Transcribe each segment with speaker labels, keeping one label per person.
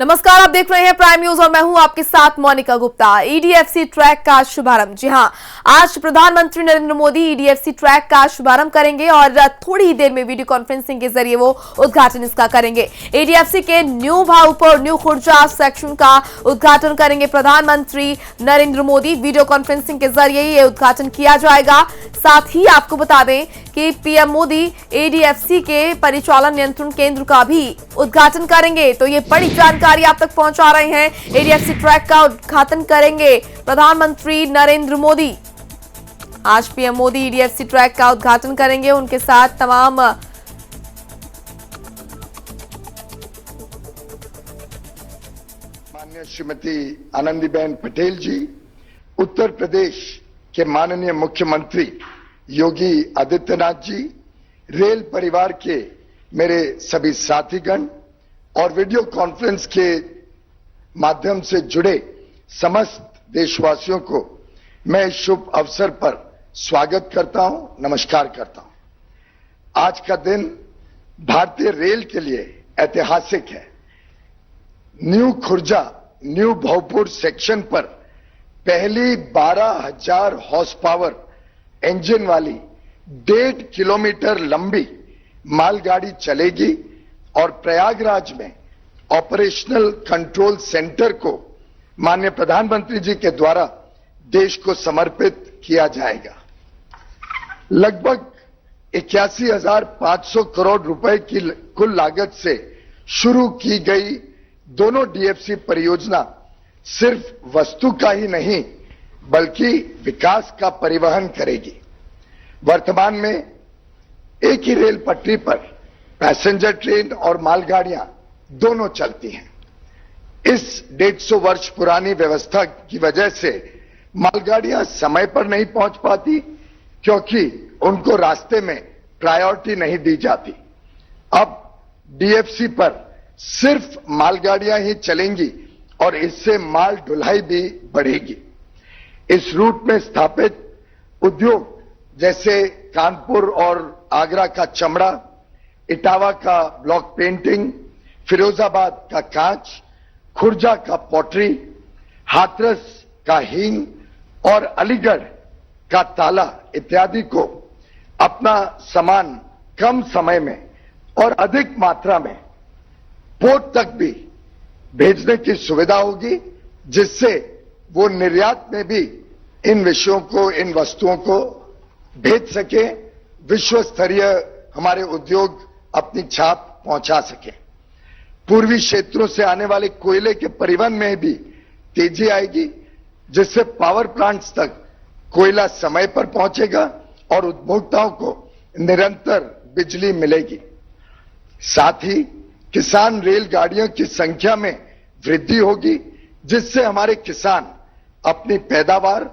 Speaker 1: नमस्कार, आप देख रहे हैं प्राइम न्यूज और मैं हूं आपके साथ मोनिका गुप्ता। ईडीएफसी ट्रैक का शुभारंभ, जी हां, आज प्रधानमंत्री नरेंद्र मोदी ईडीएफसी ट्रैक का शुभारंभ करेंगे और थोड़ी ही देर में वीडियो कॉन्फ्रेंसिंग के जरिए वो उद्घाटन इसका करेंगे। ईडीएफसी के न्यू भाऊपुर और न्यू खुर्जा सेक्शन का उद्घाटन करेंगे प्रधानमंत्री नरेंद्र मोदी। वीडियो कॉन्फ्रेंसिंग के जरिए ये उद्घाटन किया जाएगा। साथ ही आपको बता दें कि पीएम मोदी ईडीएफसी के परिचालन नियंत्रण केंद्र का भी उद्घाटन करेंगे। तो ये बड़ी जानकारी आप तक पहुंचा रहे हैं। ईडीएफसी ट्रैक का उद्घाटन करेंगे प्रधानमंत्री नरेंद्र मोदी। आज पीएम मोदी ईडीएफसी ट्रैक का उद्घाटन करेंगे। उनके साथ तमाम
Speaker 2: माननीय श्रीमती आनंदीबेन पटेल जी, उत्तर प्रदेश के माननीय मुख्यमंत्री योगी आदित्यनाथ जी, रेल परिवार के मेरे सभी साथीगण और वीडियो कॉन्फ्रेंस के माध्यम से जुड़े समस्त देशवासियों को मैं इस शुभ अवसर पर स्वागत करता हूं, नमस्कार करता हूं। आज का दिन भारतीय रेल के लिए ऐतिहासिक है। New Khurja, new Bhaupur section पर पहली 12,000 हॉर्स पावर इंजन वाली 1.5 किलोमीटर लंबी मालगाड़ी चलेगी और प्रयागराज में ऑपरेशनल कंट्रोल सेंटर को माननीय प्रधानमंत्री जी के द्वारा देश को समर्पित किया जाएगा। लगभग 81,500 करोड़ रुपए की कुल लागत से शुरू की गई दोनों डीएफसी परियोजना सिर्फ वस्तु का ही नहीं बल्कि विकास का परिवहन करेगी। वर्तमान में एक ही रेल पटरी पर पैसेंजर ट्रेन और मालगाड़ियां दोनों चलती हैं। इस 150 वर्ष पुरानी व्यवस्था की वजह से मालगाड़ियां समय पर नहीं पहुंच पाती क्योंकि उनको रास्ते में प्रायोरिटी नहीं दी जाती। अब डीएफसी पर सिर्फ मालगाड़ियां ही चलेंगी और इससे माल ढुलाई भी बढ़ेगी। इस रूट में स्थापित उद्योग जैसे कानपुर और आगरा का चमड़ा, इटावा का ब्लॉक पेंटिंग, फिरोजाबाद का कांच, खुर्जा का पॉटरी, हाथरस का हींग और अलीगढ़ का ताला इत्यादि को अपना सामान कम समय में और अधिक मात्रा में पोर्ट तक भी भेजने की सुविधा होगी, जिससे वो निर्यात में भी इन विषयों को, इन वस्तुओं को भेज सके, विश्व स्तरीय हमारे उद्योग अपनी छाप पहुंचा सके। पूर्वी क्षेत्रों से आने वाले कोयले के परिवहन में भी तेजी आएगी, जिससे पावर प्लांट्स तक कोयला समय पर पहुंचेगा और उपभोक्ताओं को निरंतर बिजली मिलेगी। साथ ही किसान रेलगाड़ियों की संख्या में वृद्धि होगी, जिससे हमारे किसान अपनी पैदावार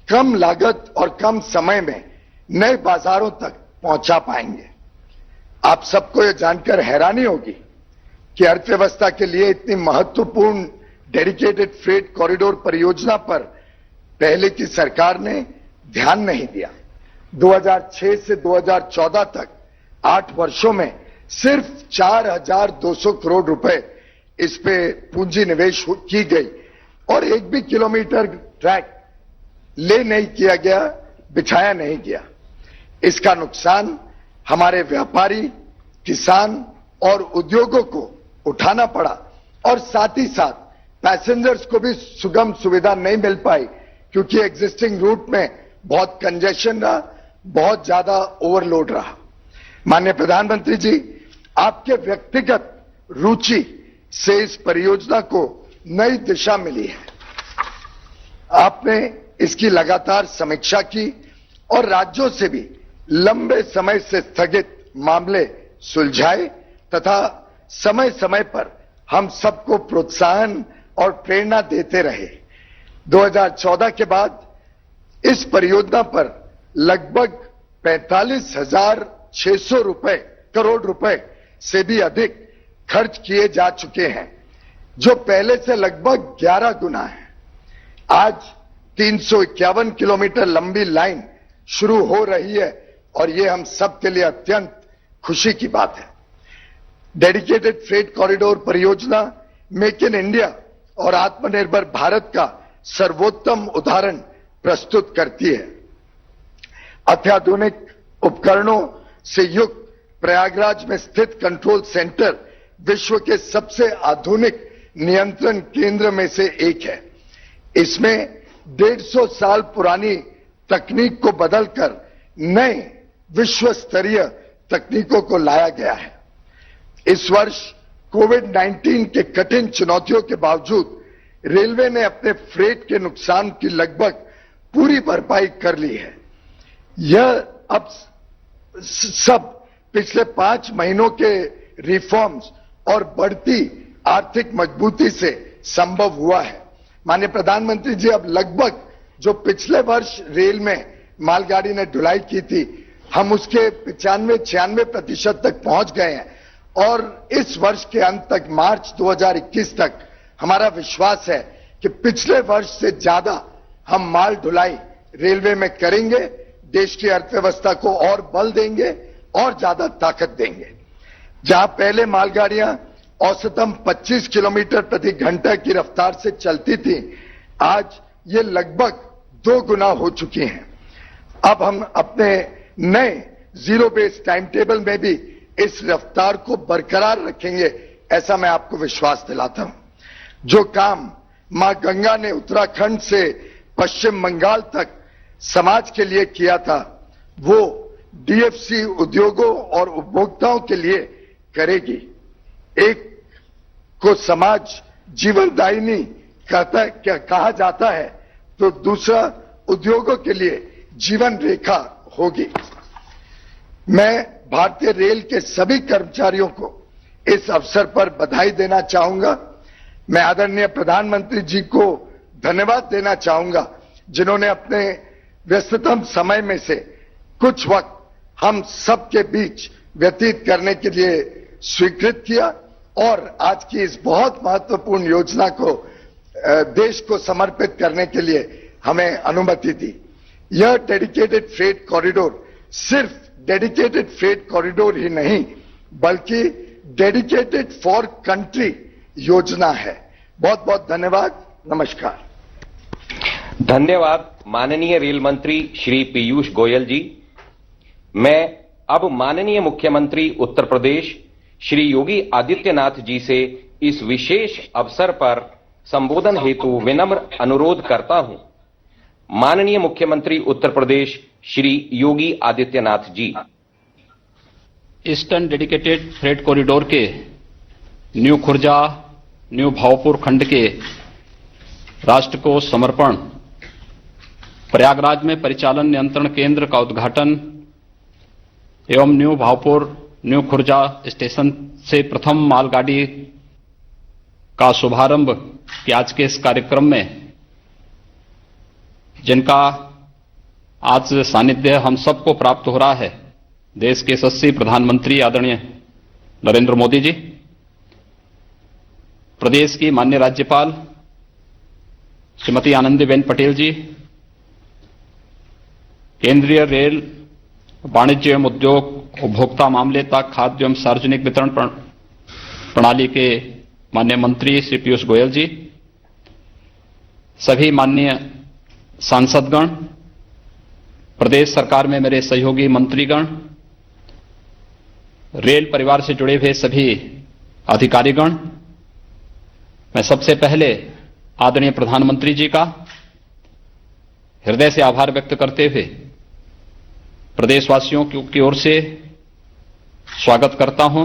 Speaker 2: कम लागत और कम समय में नए बाजारों तक पहुंचा पाएंगे। आप सबको यह जानकर हैरानी होगी कि अर्थव्यवस्था के लिए इतनी महत्वपूर्ण डेडिकेटेड फ्रेट कॉरिडोर परियोजना पर पहले की सरकार ने ध्यान नहीं दिया। 2006 से 2014 तक 8 वर्षों में सिर्फ 4,200 करोड़ रुपए इस पे पूंजी निवेश की गई और एक भी किलोमीटर ट्रैक ले नहीं किया गया, बिछाया नहीं गया। इसका नुकसान हमारे व्यापारी, किसान और उद्योगों को उठाना पड़ा और साथ ही साथ पैसेंजर्स को भी सुगम सुविधा नहीं मिल पाई क्योंकि एग्जिस्टिंग रूट में बहुत कंजेशन रहा, बहुत ज्यादा ओवरलोड रहा। माननीय प्रधानमंत्री जी, आपके व्यक्तिगत रुचि से इस परियोजना को नई दिशा मिली है। आपने इसकी लगातार समीक्षा की और राज्यों से भी लंबे समय से स्थगित मामले सुलझाए तथा समय समय पर हम सबको प्रोत्साहन और प्रेरणा देते रहे। 2014 के बाद इस परियोजना पर लगभग 45,600 करोड़ रुपए से भी अधिक खर्च किए जा चुके हैं, जो पहले से लगभग 11 गुना है। आज 351 किलोमीटर लंबी लाइन शुरू हो रही है और ये हम सब के लिए अत्यंत खुशी की बात है। डेडिकेटेड फ्रेट कॉरिडोर परियोजना मेक इन इंडिया और आत्मनिर्भर भारत का सर्वोत्तम उदाहरण प्रस्तुत करती है। अत्याधुनिक उपकरणों से युक्त प्रयागराज में स्थित कंट्रोल सेंटर विश्व के सबसे आधुनिक नियंत्रण केंद्र में से एक है। इसमें 150 साल पुरानी तकनीक को बदलकर नए विश्व स्तरीय तकनीकों को लाया गया है। इस वर्ष कोविड-19 के कठिन चुनौतियों के बावजूद रेलवे ने अपने फ्रेट के नुकसान की लगभग पूरी भरपाई कर ली है। यह अब सब पिछले 5 महीनों के रिफॉर्म्स और बढ़ती आर्थिक मजबूती से संभव हुआ है। माननीय प्रधानमंत्री जी, अब लगभग जो पिछले वर्ष रेल में मालगाड़ी ने ढुलाई की थी, हम उसके 95-96% तक पहुंच गए हैं और इस वर्ष के अंत तक, मार्च 2021 तक, हमारा विश्वास है कि पिछले वर्ष से ज्यादा हम माल ढुलाई रेलवे में करेंगे, देश की अर्थव्यवस्था को और बल देंगे और ज्यादा ताकत देंगे। जहां पहले मालगाड़ियां औसतन 25 किलोमीटर प्रति घंटा की रफ्तार से चलती थी, आज ये लगभग 2 गुना हो चुकी हैं। अब हम अपने नए जीरो बेस टाइम टेबल में भी इस रफ्तार को बरकरार रखेंगे, ऐसा मैं आपको विश्वास दिलाता हूं। जो काम मां गंगा ने उत्तराखंड से पश्चिम बंगाल तक समाज के लिए किया था, वो डीएफसी उद्योगों और उपभोक्ताओं के लिए करेगी। एक को समाज जीवनदायिनी कहा जाता है, तो दूसरा उद्योगों के लिए जीवन रेखा होगी। मैं भारतीय रेल के सभी कर्मचारियों को इस अवसर पर बधाई देना चाहूंगा। मैं आदरणीय प्रधानमंत्री जी को धन्यवाद देना चाहूंगा, जिन्होंने अपने व्यस्ततम समय में से कुछ वक्त हम सबके बीच व्यतीत करने के लिए स्वीकृत किया और आज की इस बहुत महत्वपूर्ण योजना को देश को समर्पित करने के लिए हमें अनुमति दी। यह डेडिकेटेड फ्रेट कॉरिडोर सिर्फ डेडिकेटेड फ्रेट कॉरिडोर ही नहीं, बल्कि डेडिकेटेड फॉर कंट्री योजना है। बहुत बहुत धन्यवाद। नमस्कार।
Speaker 3: धन्यवाद माननीय रेल मंत्री श्री पीयूष गोयल जी। मैं अब माननीय मुख्यमंत्री उत्तर प्रदेश श्री योगी आदित्यनाथ जी से इस विशेष अवसर पर संबोधन हेतु विनम्र अनुरोध करता हूं। माननीय मुख्यमंत्री Uttar Pradesh Shri Yogi Adityanath ji.
Speaker 4: Eastern dedicated freight corridor के न्यू खुर्जा न्यू भावपुर खंड के राष्ट्र को समर्पण, प्रयागराज में परिचालन नियंत्रण केंद्र का उद्घाटन एवं new Bhavpur new Khurja station से प्रथम मालगाड़ी का शुभारंभ के आज के इस कार्यक्रम में जिनका आज सानिध्य हम सबको प्राप्त हो रहा है, देश के यशस्वी प्रधानमंत्री आदरणीय नरेंद्र मोदी जी, प्रदेश की माननीय राज्यपाल श्रीमती आनंदीबेन पटेल जी, केंद्रीय रेल वाणिज्य एवं उद्योग उपभोक्ता मामले तक खाद्य एवं सार्वजनिक वितरण प्रणाली के माननीय मंत्री श्री पीयूष गोयल जी, सभी माननीय सांसदगण, प्रदेश सरकार में मेरे सहयोगी मंत्रीगण, रेल परिवार से जुड़े हुए सभी अधिकारीगण, मैं सबसे पहले आदरणीय प्रधानमंत्री जी का हृदय से आभार व्यक्त करते हुए प्रदेशवासियों की ओर से स्वागत करता हूं,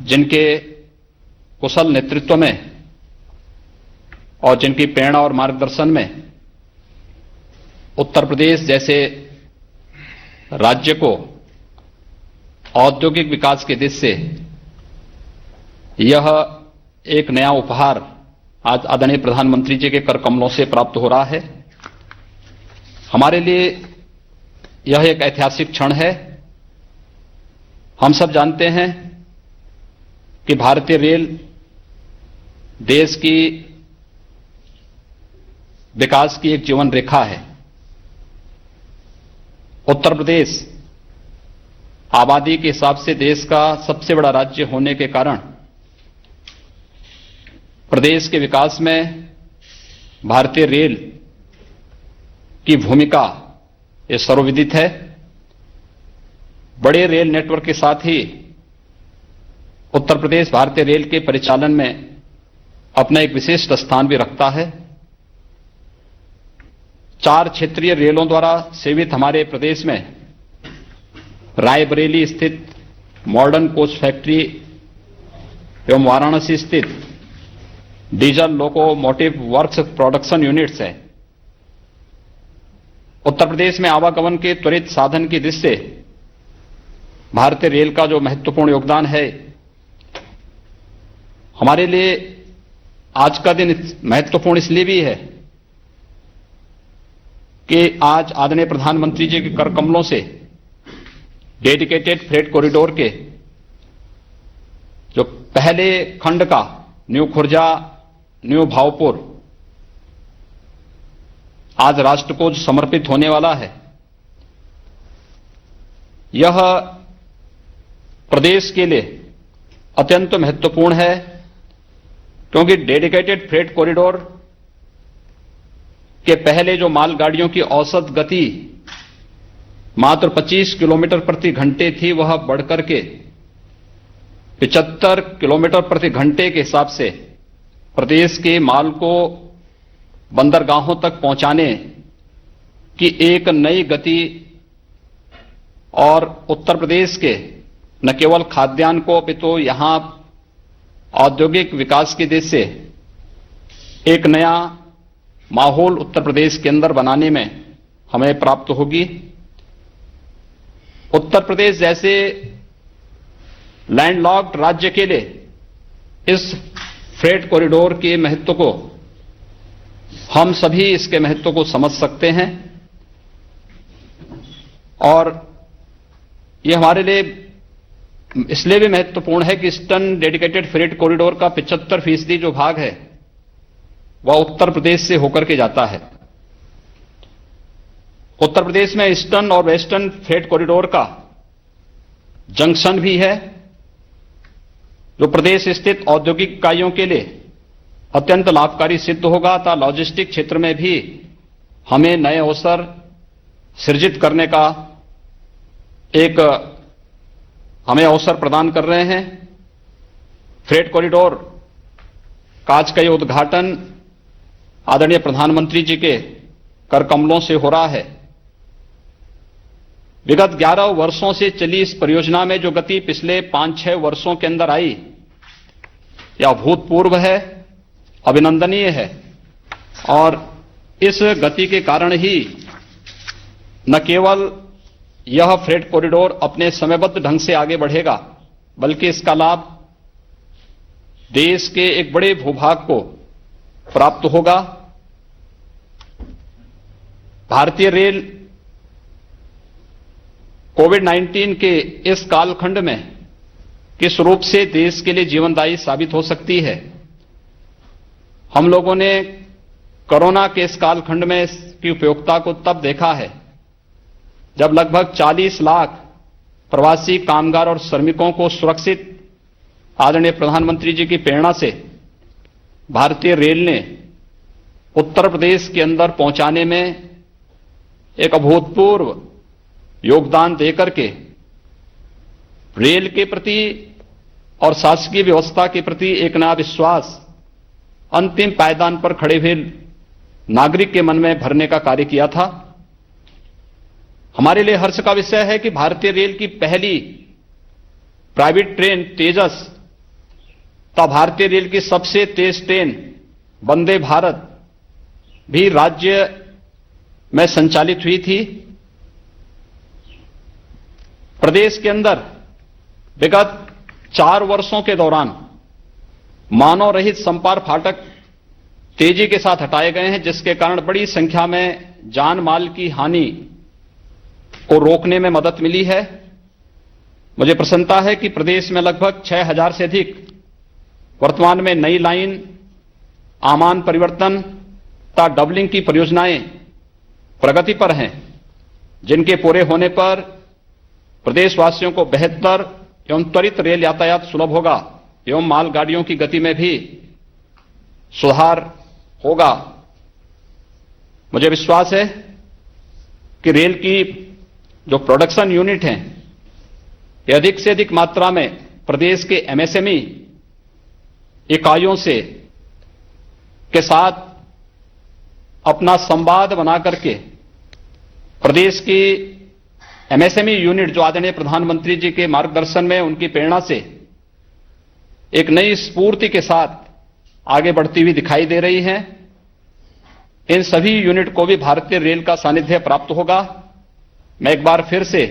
Speaker 4: जिनके कुशल नेतृत्व में और जिनकी प्रेरणा और मार्गदर्शन में उत्तर प्रदेश जैसे राज्य को औद्योगिक विकास की दिशा से यह एक नया उपहार आज आदरणीय प्रधानमंत्री जी के कर कमलों से प्राप्त हो रहा है। हमारे लिए यह एक ऐतिहासिक क्षण है। हम सब जानते हैं कि भारतीय रेल देश की विकास की एक जीवन रेखा है। उत्तर प्रदेश आबादी के हिसाब से देश का सबसे बड़ा राज्य होने के कारण प्रदेश के विकास में भारतीय रेल की भूमिका ये सर्वविदित है। बड़े रेल नेटवर्क के साथ ही उत्तर प्रदेश भारतीय रेल के परिचालन में अपना एक विशिष्ट स्थान भी रखता है। 4 क्षेत्रीय रेलों द्वारा सेवित हमारे प्रदेश में रायबरेली स्थित मॉडर्न कोच फैक्ट्री एवं वाराणसी स्थित diesel locomotive works production units है। उत्तर प्रदेश में आवागमन के त्वरित साधन की दृष्टि से भारतीय रेल का जो महत्वपूर्ण योगदान है, हमारे लिए आज का दिन महत्वपूर्ण इसलिए भी है कि आज आदरणीय प्रधानमंत्री जी के कर कमलों से डेडिकेटेड फ्रेट कॉरिडोर के जो पहले खंड का न्यू खुर्जा न्यू भावपुर आज राष्ट्र को समर्पित होने वाला है। यह प्रदेश के लिए अत्यंत महत्वपूर्ण है, क्योंकि डेडिकेटेड फ्रेट कॉरिडोर के पहले जो मालगाड़ियों की औसत गति मात्र 25 किलोमीटर प्रति घंटे थी, वह बढ़कर के 75 किलोमीटर प्रति घंटे के हिसाब से प्रदेश के माल को बंदरगाहों तक पहुंचाने की एक नई गति और उत्तर प्रदेश के न केवल खाद्यान्न को अपितु यहां औद्योगिक विकास की दृष्टि से एक नया माहौल उत्तर प्रदेश के अंदर बनाने में हमें प्राप्त होगी। उत्तर प्रदेश जैसे लैंडलॉक्ड राज्य के लिए इस फ्रेट कॉरिडोर के महत्व को हम सभी इसके महत्व को समझ सकते हैं, और यह हमारे लिए इसलिए भी महत्वपूर्ण है कि ईस्टर्न डेडिकेटेड फ्रेट कॉरिडोर का 75% जो भाग है वह उत्तर प्रदेश से होकर के जाता है। उत्तर प्रदेश में ईस्टर्न और वेस्टर्न फ्रेट कॉरिडोर का जंक्शन भी है, जो प्रदेश स्थित औद्योगिक इकाइयों के लिए अत्यंत लाभकारी सिद्ध होगा तथा लॉजिस्टिक क्षेत्र में भी हमें नए अवसर सृजित करने का एक हमें अवसर प्रदान कर रहे हैं। फ्रेट कॉरिडोर का आज का ये उद्घाटन आदरणीय प्रधानमंत्री जी के कर कमलों से हो रहा है। विगत 11 वर्षों से चली इस परियोजना में जो गति पिछले 5-6 वर्षों के अंदर आई, यह अभूतपूर्व है, अभिनंदनीय है, और इस गति के कारण ही न केवल यह फ्रेट कॉरिडोर अपने समयबद्ध ढंग से आगे बढ़ेगा, बल्कि इसका लाभ देश के एक बड़े भूभाग को प्राप्त होगा। भारतीय रेल कोविड-19 के इस कालखंड में किस रूप से देश के लिए जीवनदायी साबित हो सकती है, हम लोगों ने कोरोना के इस कालखंड में इसकी उपयोगिता को तब देखा है जब लगभग 40 लाख प्रवासी कामगार और श्रमिकों को सुरक्षित आदरणीय प्रधानमंत्री जी की प्रेरणा से भारतीय रेल ने उत्तर प्रदेश के अंदर पहुंचाने में एक अभूतपूर्व योगदान देकर के रेल के प्रति और शासकीय व्यवस्था के प्रति एक नया विश्वास अंतिम पायदान पर खड़े हुए नागरिक के मन में भरने का कार्य किया था। हमारे लिए हर्ष का विषय है कि भारतीय रेल की पहली प्राइवेट ट्रेन तेजस तथा भारतीय रेल की सबसे तेज ट्रेन वंदे भारत भी राज्य में संचालित हुई थी। प्रदेश के अंदर विगत 4 वर्षों के दौरान मानव रहित संपार फाटक तेजी के साथ हटाए गए हैं, जिसके कारण बड़ी संख्या में जान माल की हानि को रोकने में मदद मिली है। मुझे प्रसन्नता है कि प्रदेश में लगभग 6000 से अधिक वर्तमान में नई लाइन, आमान परिवर्तन तथा डबलिंग की परियोजनाएं प्रगति पर हैं, जिनके पूरे होने पर प्रदेशवासियों को बेहतर एवं त्वरित रेल यातायात सुलभ होगा एवं मालगाड़ियों की गति में भी सुधार होगा। मुझे विश्वास है कि रेल की जो प्रोडक्शन यूनिट हैं, ये अधिक से अधिक मात्रा में प्रदेश के एमएसएमई इकाइयों से के साथ अपना संवाद बना करके प्रदेश की एमएसएमई यूनिट जो आदरणीय प्रधानमंत्री जी के मार्गदर्शन में उनकी प्रेरणा से एक नई स्फूर्ति के साथ आगे बढ़ती हुई दिखाई दे रही हैं, इन सभी यूनिट को भी भारतीय रेल का सानिध्य प्राप्त होगा। मैं एक बार फिर से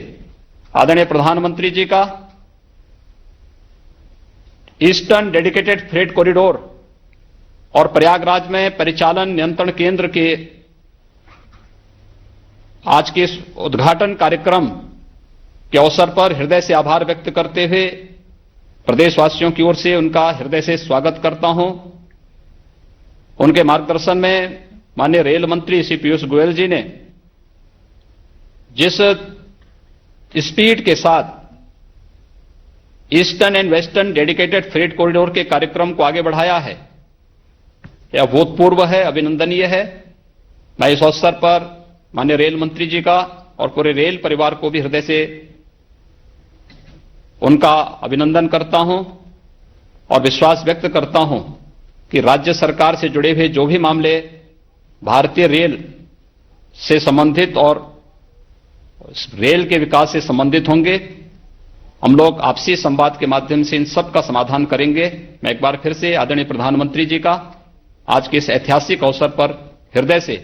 Speaker 4: आदरणीय प्रधानमंत्री जी का ईस्टर्न डेडिकेटेड फ्रेट कॉरिडोर और प्रयागराज में परिचालन नियंत्रण केंद्र के आज के इस उद्घाटन कार्यक्रम के अवसर पर हृदय से आभार व्यक्त करते हुए प्रदेशवासियों की ओर से उनका हृदय से स्वागत करता हूं। उनके मार्गदर्शन में माननीय रेल मंत्री श्री पीयूष गोयल जी ने जिस स्पीड के साथ eastern and western dedicated freight corridor के कार्यक्रम को आगे बढ़ाया है, यह अभूतपूर्व है, अभिनंदनीय है। मैं इस अवसर पर माननीय रेल मंत्री जी का और पूरे रेल परिवार को भी हृदय से उनका अभिनंदन करता हूं और विश्वास व्यक्त करता हूं कि राज्य सरकार से जुड़े हुए जो भी मामले भारतीय रेल से संबंधित और रेल के विकास से संबंधित होंगे, हम लोग आपसी संवाद के माध्यम से इन सब का समाधान करेंगे। मैं एक बार फिर से आदरणीय प्रधानमंत्री जी का आज के इस ऐतिहासिक अवसर पर हृदय से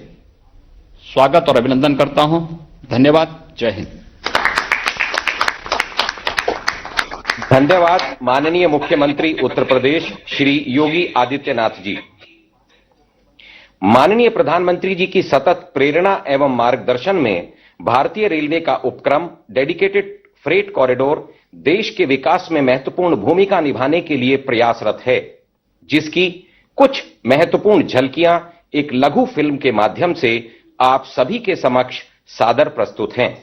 Speaker 4: स्वागत और अभिनंदन करता हूं। धन्यवाद। जय हिंद।
Speaker 3: धन्यवाद माननीय मुख्यमंत्री उत्तर प्रदेश श्री योगी आदित्यनाथ जी। माननीय प्रधानमंत्री जी की सतत प्रेरणा एवं मार्गदर्शन में भारतीय रेलवे का उपक्रम डेडिकेटेड फ्रेट कॉरिडोर देश के विकास में महत्वपूर्ण भूमिका निभाने के लिए प्रयासरत है, जिसकी कुछ महत्वपूर्ण झलकियां एक लघु फिल्म के माध्यम से आप सभी के समक्ष सादर प्रस्तुत हैं।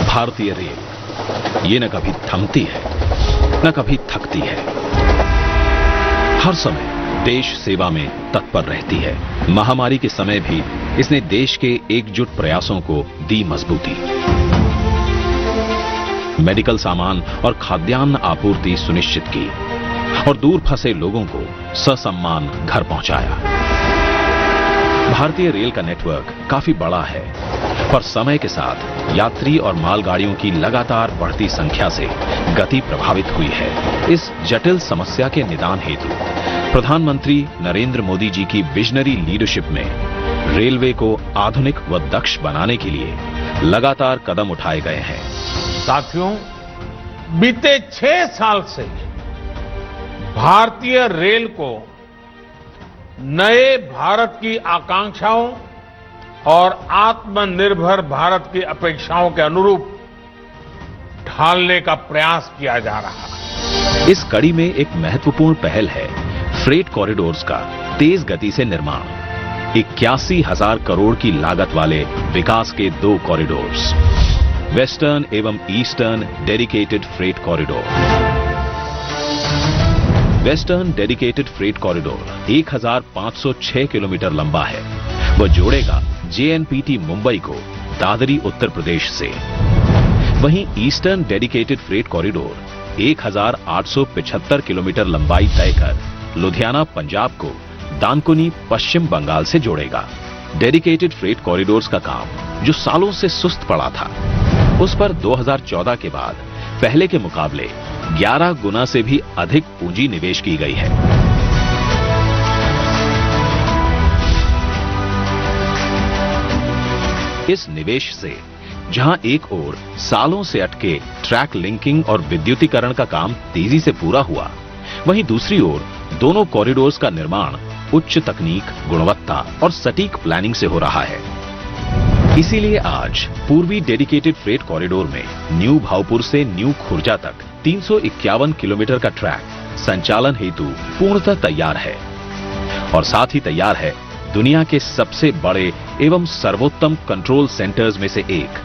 Speaker 5: भारतीय रेल ये न कभी थमती है न कभी थकती है, हर समय देश सेवा में तत्पर रहती है। महामारी के समय भी इसने देश के एकजुट प्रयासों को दी मजबूती। मेडिकल सामान और खाद्यान्न आपूर्ति सुनिश्चित की और दूर फंसे लोगों को ससम्मान घर पहुंचाया। भारतीय रेल का नेटवर्क काफी बड़ा है, पर समय के साथ यात्री और मालगाड़ियों की लगातार बढ़ती संख्या से गति प्रभावित हुई है। इस जटिल समस्या के निदान हेतु प्रधानमंत्री नरेंद्र मोदी जी की विजनरी लीडरशिप में रेलवे को आधुनिक व दक्ष बनाने के लिए लगातार कदम उठाए गए हैं।
Speaker 6: साथियों, बीते 6 साल से भारतीय रेल को नए भारत की आकांक्षाओं और आत्मनिर्भर भारत की अपेक्षाओं के अनुरूप ढालने का प्रयास किया जा रहा है।
Speaker 5: इस कड़ी में एक महत्वपूर्ण पहल है फ्रेट कॉरिडोर्स का तेज गति से निर्माण। 81,000 करोड़ की लागत वाले विकास के 2 कॉरिडोर्स, वेस्टर्न एवं eastern dedicated freight corridor. Western dedicated freight corridor 1506 kilometre लंबा है। वह जोड़ेगा जेएनपीटी मुंबई को दादरी उत्तर प्रदेश से। वहीं eastern dedicated freight corridor 1875 kilometre लंबाई तय कर लुधियाना पंजाब को दानकुनी पश्चिम बंगाल से जोड़ेगा। डेडिकेटेड फ्रेट कॉरिडोर्स का काम जो सालों से सुस्त पड़ा था, उस पर 2014 के बाद पहले के मुकाबले 11 गुना से भी अधिक पूंजी निवेश की गई है। इस निवेश से जहां एक ओर सालों से अटके ट्रैक लिंकिंग और विद्युतीकरण का काम तेजी से पूरा हुआ, वहीं दूसरी ओर दोनों कॉरिडोर्स का निर्माण उच्च तकनीक, गुणवत्ता और सटीक प्लानिंग से हो रहा है। इसीलिए आज पूर्वी डेडिकेटेड फ्रेट कॉरिडोर में न्यू भावपुर से न्यू खुर्जा तक 351 किलोमीटर का ट्रैक संचालन हेतु पूर्णतः तैयार है और साथ ही तैयार है दुनिया के सबसे बड़े एवं सर्वोत्तम कंट्रोल सेंटर्स में से एक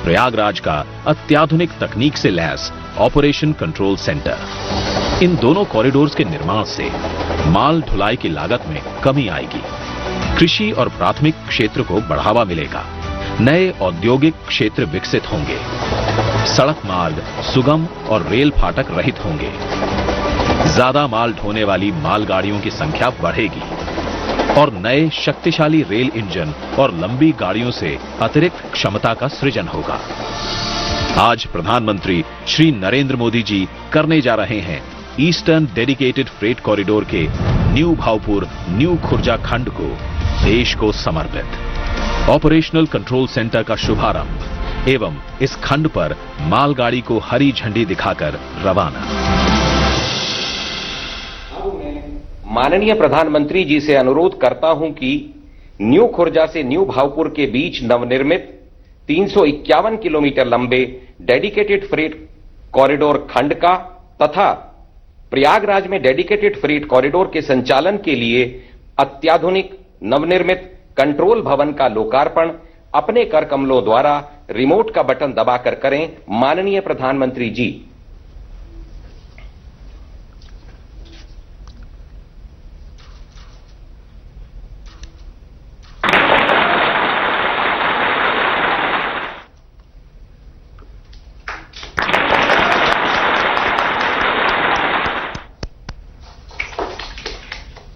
Speaker 5: प्रयागराज का अत्याधुनिक तकनीक से लैस ऑपरेशन कंट्रोल सेंटर। इन दोनों कॉरिडोर्स के निर्माण से माल ढुलाई की लागत में कमी आएगी, कृषि और प्राथमिक क्षेत्र को बढ़ावा मिलेगा, नए औद्योगिक क्षेत्र विकसित होंगे, सड़क मार्ग सुगम और रेल फाटक रहित होंगे, ज्यादा माल ढोने वाली मालगाड़ियों की संख्या बढ़ेगी और नए शक्तिशाली रेल इंजन और लंबी गाड़ियों से अतिरिक्त क्षमता का सृजन होगा। आज प्रधानमंत्री श्री नरेंद्र मोदी जी करने जा रहे हैं ईस्टर्न डेडिकेटेड फ्रेट कॉरिडोर के न्यू भावपुर न्यू खुर्जा खंड को देश को समर्पित। ऑपरेशनल कंट्रोल सेंटर का शुभारंभ एवं इस खंड पर मालगाड़ी को हरी झंडी दिखाकर रवाना।
Speaker 3: माननीय प्रधानमंत्री जी से अनुरोध करता हूं कि न्यू खुर्जा से न्यू भावपुर के बीच नवनिर्मित 351 किलोमीटर लंबे डेडिकेटेड फ्रेट कॉरिडोर खंड का तथा प्रयागराज में डेडिकेटेड फ्रेट कॉरिडोर के संचालन के लिए अत्याधुनिक नवनिर्मित कंट्रोल भवन का लोकार्पण अपने कर कमलों द्वारा रिमोट का बटन दबाकर करें। माननीय प्रधानमंत्री जी।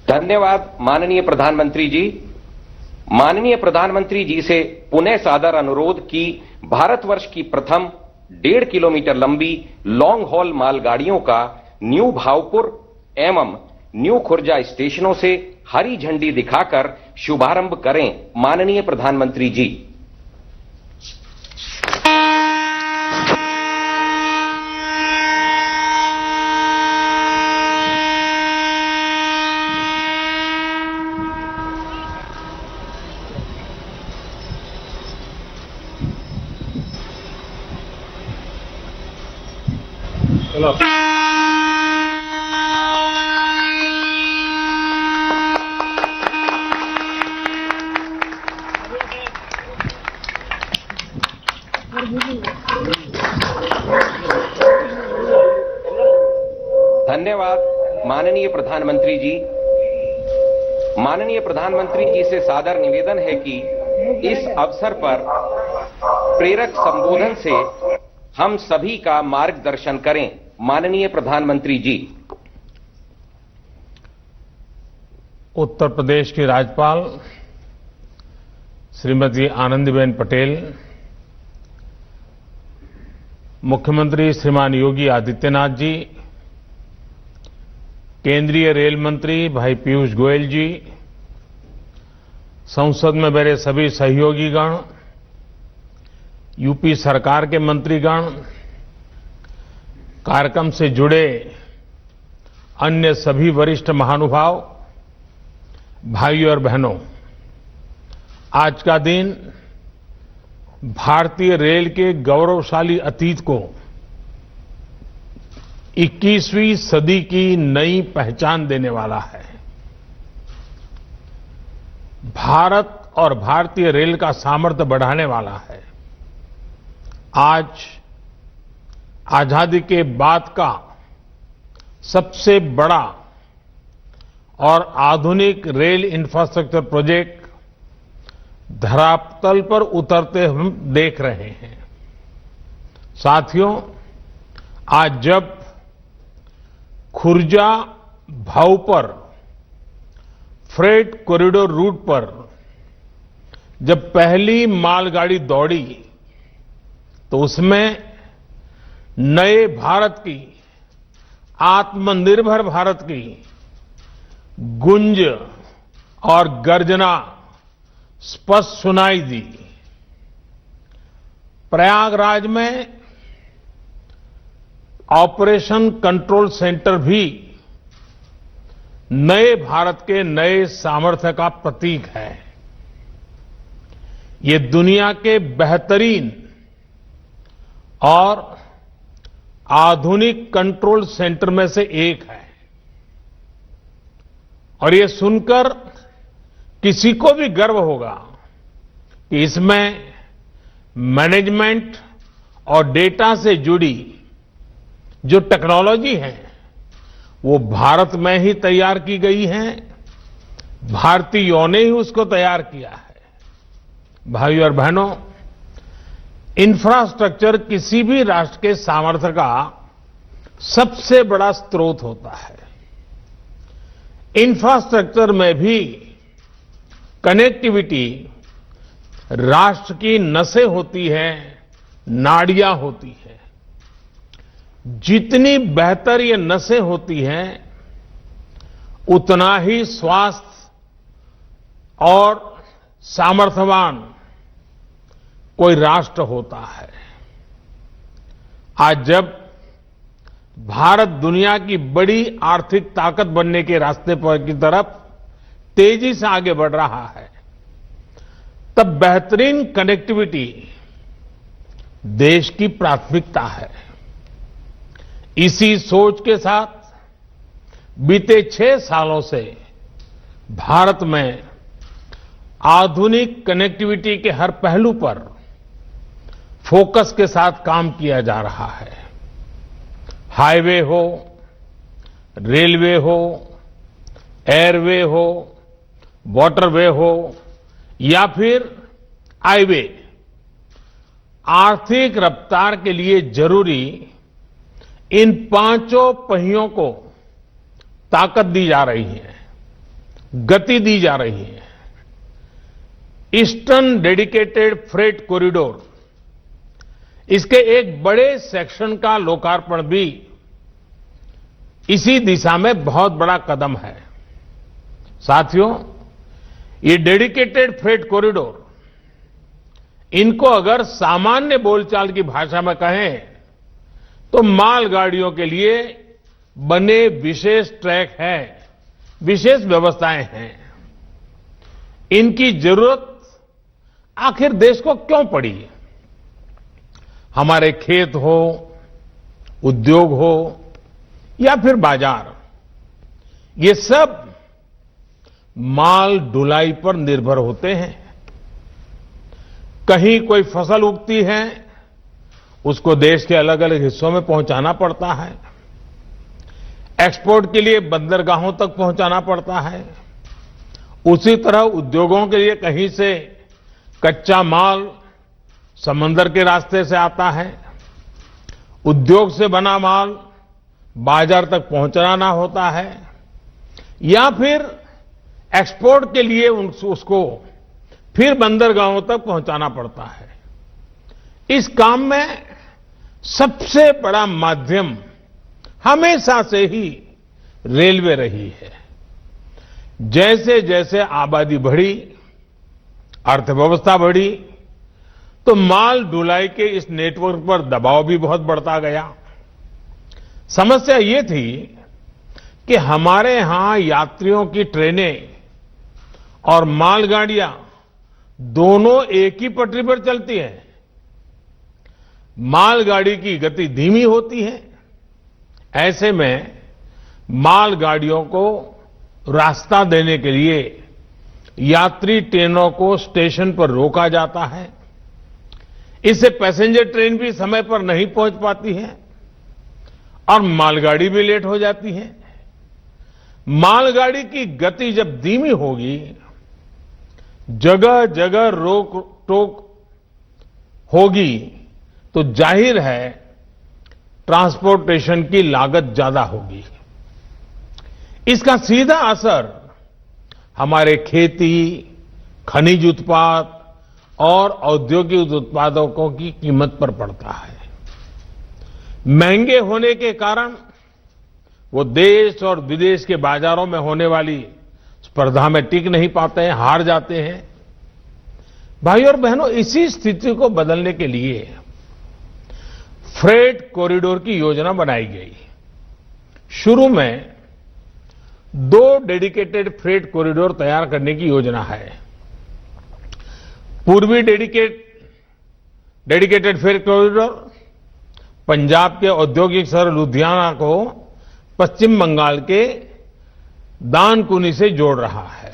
Speaker 3: धन्यवाद माननीय प्रधानमंत्री जी। माननीय प्रधानमंत्री जी से पुनः सादर अनुरोध कि भारतवर्ष की प्रथम 1.5 किलोमीटर लंबी लॉन्ग हॉल मालगाड़ियों का न्यू भावपुर एवं न्यू खुर्जा स्टेशनों से हरी झंडी दिखाकर शुभारंभ करें। माननीय प्रधानमंत्री जी। धन्यवाद माननीय प्रधानमंत्री जी। माननीय प्रधानमंत्री जी से सादर निवेदन है कि इस अवसर पर प्रेरक संबोधन से हम सभी का मार्गदर्शन करें। माननीय प्रधानमंत्री जी।
Speaker 6: उत्तर प्रदेश की राज्यपाल श्रीमती आनंदीबेन पटेल, मुख्यमंत्री श्रीमान योगी आदित्यनाथ जी, केंद्रीय रेल मंत्री भाई पीयूष गोयल जी, संसद में मेरे सभी सहयोगीगण, यूपी सरकार के मंत्रीगण, कार्यक्रम से जुड़े अन्य सभी वरिष्ठ महानुभाव, भाइयों और बहनों, आज का दिन भारतीय रेल के गौरवशाली अतीत को 21वीं सदी की नई पहचान देने वाला है। भारत और भारतीय रेल का सामर्थ्य बढ़ाने वाला है। आज आजादी के बाद का सबसे बड़ा और आधुनिक रेल इंफ्रास्ट्रक्चर प्रोजेक्ट धरातल पर उतरते हम देख रहे हैं। साथियों, आज जब Khurja Bhaupur freight corridor route पर जब पहली मालगाड़ी दौड़ी तो उसमें नए भारत की, आत्मनिर्भर भारत की गुंज और गर्जना स्पष्ट सुनाई दी। प्रयागराज में ऑपरेशन कंट्रोल सेंटर भी नए भारत के नए सामर्थ्य का प्रतीक है। ये दुनिया के बेहतरीन और आधुनिक कंट्रोल सेंटर में से एक है और ये सुनकर किसी को भी गर्व होगा कि इसमें मैनेजमेंट और डेटा से जुड़ी जो टेक्नोलॉजी है वो भारत में ही तैयार की गई है, भारतीयों ने ही उसको तैयार किया है। भाइयों और बहनों, इंफ्रास्ट्रक्चर किसी भी राष्ट्र के सामर्थ्य का सबसे बड़ा स्रोत होता है। इंफ्रास्ट्रक्चर में भी कनेक्टिविटी राष्ट्र की नसें होती हैं, नाड़ियां होती हैं। जितनी बेहतर ये नसें होती हैं, उतना ही स्वास्थ्य और सामर्थ्यवान कोई राष्ट्र होता है। आज जब भारत दुनिया की बड़ी आर्थिक ताकत बनने के रास्ते पर की तरफ तेजी से आगे बढ़ रहा है, तब बेहतरीन कनेक्टिविटी देश की प्राथमिकता है। इसी सोच के साथ बीते 6 सालों से भारत में आधुनिक कनेक्टिविटी के हर पहलू पर फोकस के साथ काम किया जा रहा है। हाईवे हो, रेलवे हो, एयरवे हो, वाटरवे हो या फिर हाईवे, आर्थिक रफ्तार के लिए जरूरी इन 5 पहियों को ताकत दी जा रही है, गति दी जा रही है। ईस्टर्न डेडिकेटेड फ्रेट कॉरिडोर, इसके एक बड़े सेक्शन का लोकार्पण भी इसी दिशा में बहुत बड़ा कदम है। साथियों, ये डेडिकेटेड फ्रेट कॉरिडोर, इनको अगर सामान्य बोलचाल की भाषा में कहें तो मालगाड़ियों के लिए बने विशेष ट्रैक हैं, विशेष व्यवस्थाएं हैं। इनकी जरूरत आखिर देश को क्यों पड़ी? हमारे खेत हो, उद्योग हो या फिर बाजार, ये सब माल ढुलाई पर निर्भर होते हैं। कहीं कोई फसल उगती है, उसको देश के अलग अलग हिस्सों में पहुंचाना पड़ता है, एक्सपोर्ट के लिए बंदरगाहों तक पहुंचाना पड़ता है। उसी तरह उद्योगों के लिए कहीं से कच्चा माल समंदर के रास्ते से आता है, उद्योग से बना माल बाजार तक पहुंचाना होता है, या फिर एक्सपोर्ट के लिए उसको फिर बंदरगाहों तक पहुंचाना पड़ता है। इस काम में सबसे बड़ा माध्यम हमेशा से ही रेलवे रही है। जैसे जैसे आबादी बढ़ी, अर्थव्यवस्था बढ़ी, तो माल ढुलाई के इस नेटवर्क पर दबाव भी बहुत बढ़ता गया। समस्या ये थी कि हमारे यहां यात्रियों की ट्रेनें और मालगाड़ियां दोनों एक ही पटरी पर चलती हैं। मालगाड़ी की गति धीमी होती है। ऐसे में मालगाड़ियों को रास्ता देने के लिए यात्री ट्रेनों को स्टेशन पर रोका जाता है। इससे पैसेंजर ट्रेन भी समय पर नहीं पहुंच पाती है और मालगाड़ी भी लेट हो जाती है। मालगाड़ी की गति जब धीमी होगी, जगह जगह रोक टोक होगी, तो जाहिर है ट्रांसपोर्टेशन की लागत ज्यादा होगी। इसका सीधा असर हमारे खेती, खनिज उत्पाद और औद्योगिक उत्पादों की कीमत पर पड़ता है। महंगे होने के कारण वो देश और विदेश के बाजारों में होने वाली स्पर्धा में टिक नहीं पाते हैं, हार जाते हैं। भाइयों और बहनों, इसी स्थिति को बदलने के लिए फ्रेट कॉरिडोर की योजना बनाई गई। शुरू में 2 डेडिकेटेड फ्रेट कॉरिडोर तैयार करने की योजना है। पूर्वी डेडिकेटेड फ्रेट कॉरिडोर पंजाब के औद्योगिक शहर लुधियाना को पश्चिम बंगाल के दानकुनी से जोड़ रहा है।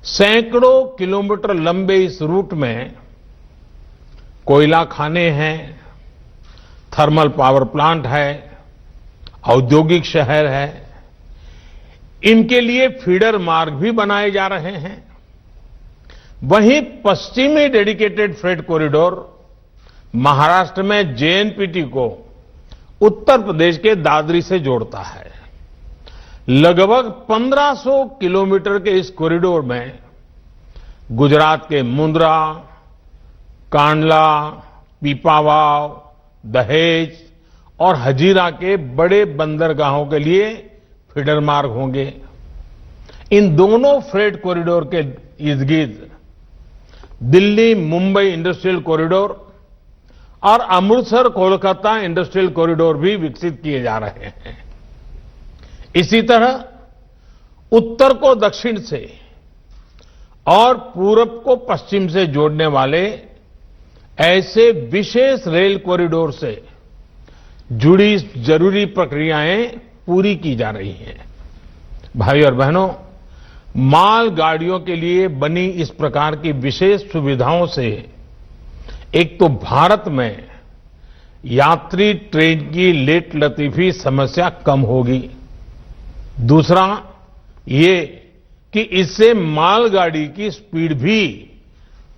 Speaker 6: सैकड़ों किलोमीटर लंबे इस रूट में कोयला खाने हैं, थर्मल पावर प्लांट है, औद्योगिक शहर है। इनके लिए फीडर मार्ग भी बनाए जा रहे हैं। वहीं पश्चिमी डेडिकेटेड फ्रेट कॉरिडोर महाराष्ट्र में जेएनपीटी को उत्तर प्रदेश के दादरी से जोड़ता है। लगभग 1500 किलोमीटर के इस कॉरिडोर में गुजरात के मुंद्रा, कांडला, पीपावाव, दहेज और हजीरा के बड़े बंदरगाहों के लिए फीडर मार्ग होंगे। इन दोनों फ्रेट कॉरिडोर के इर्द गिर्द दिल्ली मुंबई इंडस्ट्रियल कॉरिडोर और अमृतसर कोलकाता इंडस्ट्रियल कॉरिडोर भी विकसित किए जा रहे हैं। इसी तरह उत्तर को दक्षिण से और पूरब को पश्चिम से जोड़ने वाले ऐसे विशेष रेल कॉरिडोर से जुड़ी जरूरी प्रक्रियाएं पूरी की जा रही हैं। भाई और बहनों, मालगाड़ियों के लिए बनी इस प्रकार की विशेष सुविधाओं से एक तो भारत में यात्री ट्रेन की लेट लतीफी समस्या कम होगी। दूसरा ये कि इससे मालगाड़ी की स्पीड भी